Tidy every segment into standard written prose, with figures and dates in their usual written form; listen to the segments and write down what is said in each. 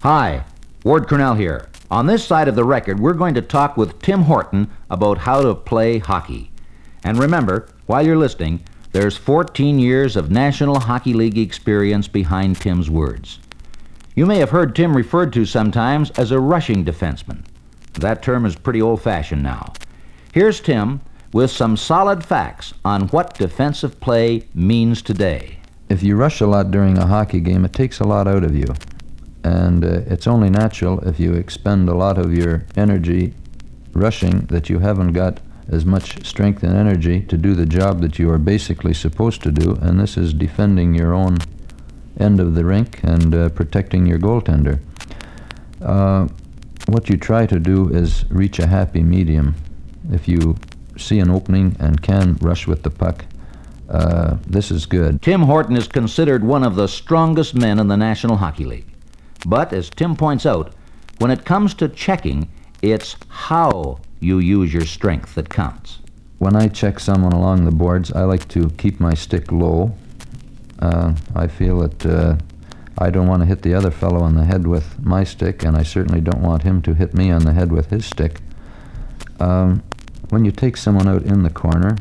Hi, Ward Cornell here. On this side of the record, we're going to talk with Tim Horton about how to play hockey. And remember, while you're listening, there's 14 years of National Hockey League experience behind Tim's words. You may have heard Tim referred to sometimes as a rushing defenseman. That term is pretty old-fashioned now. Here's Tim with some solid facts on what defensive play means today. If you rush a lot during a hockey game, it takes a lot out of you. And it's only natural if you expend a lot of your energy rushing that you haven't got as much strength and energy to do the job that you are basically supposed to do, and this is defending your own end of the rink and protecting your goaltender. What you try to do is reach a happy medium. If you see an opening and can rush with the puck, this is good. Tim Horton is considered one of the strongest men in the National Hockey League. But, as Tim points out, when it comes to checking, it's how you use your strength that counts. When I check someone along the boards, I like to keep my stick low. I feel that I don't want to hit the other fellow on the head with my stick, and I certainly don't want him to hit me on the head with his stick. When you take someone out in the corner,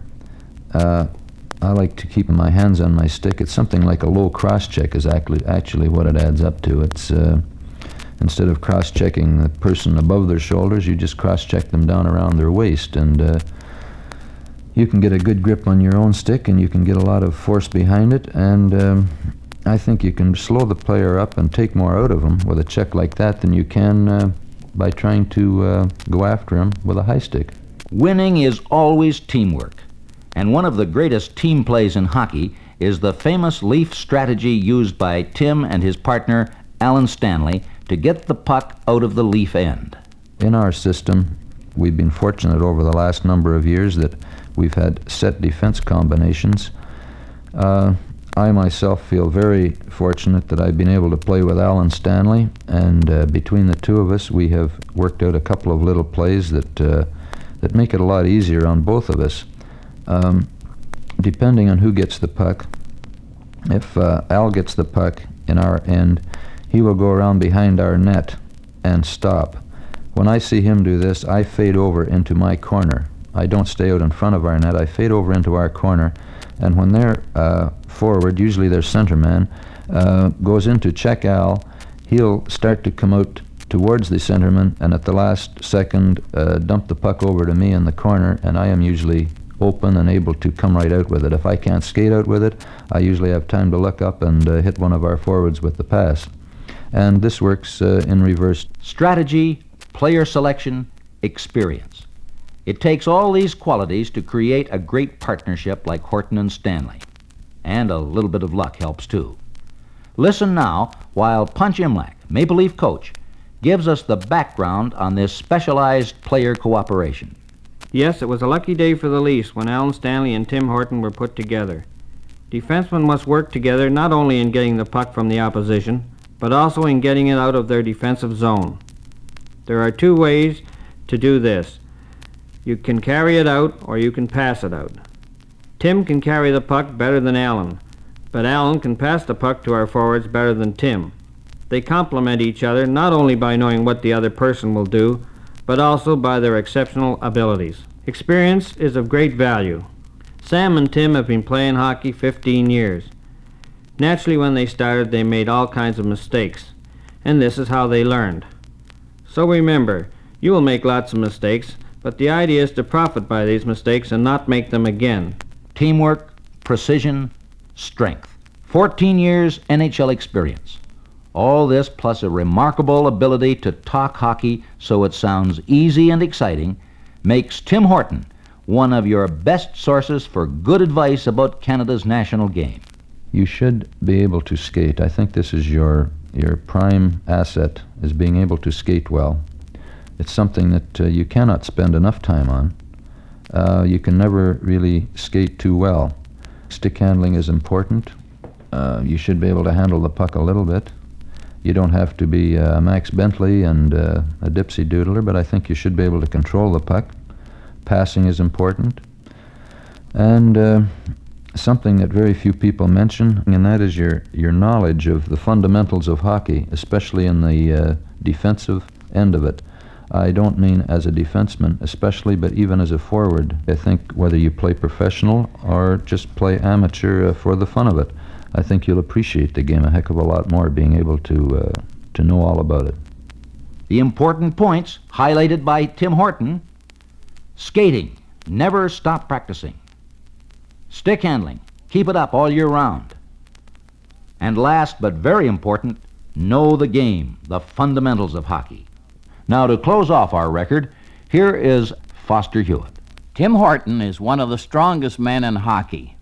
I like to keep my hands on my stick. It's something like a low cross-check is actually what it adds up to. It's instead of cross-checking the person above their shoulders, you just cross-check them down around their waist, and you can get a good grip on your own stick, and you can get a lot of force behind it, and I think you can slow the player up and take more out of him with a check like that than you can by trying to go after him with a high stick. Winning is always teamwork. And one of the greatest team plays in hockey is the famous leaf strategy used by Tim and his partner, Alan Stanley, to get the puck out of the leaf end. In our system, we've been fortunate over the last number of years that we've had set defense combinations. I myself feel very fortunate that I've been able to play with Alan Stanley, and between the two of us, we have worked out a couple of little plays that make it a lot easier on both of us. Depending on who gets the puck, if Al gets the puck in our end, he will go around behind our net and stop. When I see him do this, I fade over into my corner. I don't stay out in front of our net. I fade over into our corner, and when their forward, usually their center man, goes in to check Al, he'll start to come out towards the centerman, and at the last second dump the puck over to me in the corner, and I am usually open and able to come right out with it. If I can't skate out with it, I usually have time to look up and hit one of our forwards with the pass. And this works in reverse. Strategy, player selection, experience. It takes all these qualities to create a great partnership like Horton and Stanley. And a little bit of luck helps too. Listen now while Punch Imlach, Maple Leaf coach, gives us the background on this specialized player cooperation. Yes, it was a lucky day for the Leafs when Alan Stanley and Tim Horton were put together. Defensemen must work together not only in getting the puck from the opposition, but also in getting it out of their defensive zone. There are two ways to do this. You can carry it out or you can pass it out. Tim can carry the puck better than Alan, but Alan can pass the puck to our forwards better than Tim. They complement each other not only by knowing what the other person will do, but also by their exceptional abilities. Experience is of great value. Sam and Tim have been playing hockey 15 years. Naturally, when they started, they made all kinds of mistakes, and this is how they learned. So remember, you will make lots of mistakes, but the idea is to profit by these mistakes and not make them again. Teamwork, precision, strength. 14 years NHL experience. All this plus a remarkable ability to talk hockey so it sounds easy and exciting makes Tim Horton one of your best sources for good advice about Canada's national game. You should be able to skate. I think this is your prime asset, is being able to skate well. It's something that you cannot spend enough time on. You can never really skate too well. Stick handling is important. You should be able to handle the puck a little bit. You don't have to be Max Bentley and a dipsy doodler, but I think you should be able to control the puck. Passing is important. And something that very few people mention, and that is your knowledge of the fundamentals of hockey, especially in the defensive end of it. I don't mean as a defenseman especially, but even as a forward. I think whether you play professional or just play amateur for the fun of it, I think you'll appreciate the game a heck of a lot more being able to know all about it. The important points highlighted by Tim Horton: skating, never stop practicing. Stick handling, keep it up all year round. And last but very important, know the game, the fundamentals of hockey. Now, to close off our record, here is Foster Hewitt. Tim Horton is one of the strongest men in hockey,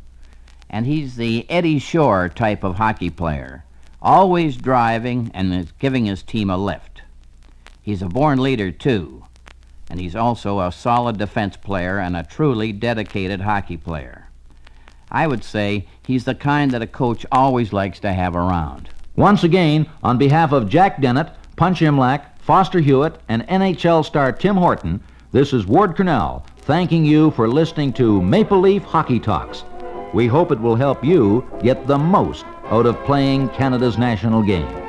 and he's the Eddie Shore type of hockey player, always driving and is giving his team a lift. He's a born leader, too, and he's also a solid defense player and a truly dedicated hockey player. I would say he's the kind that a coach always likes to have around. Once again, on behalf of Jack Dennett, Punch Imlach, Foster Hewitt, and NHL star Tim Horton, this is Ward Cornell thanking you for listening to Maple Leaf Hockey Talks. We hope it will help you get the most out of playing Canada's national game.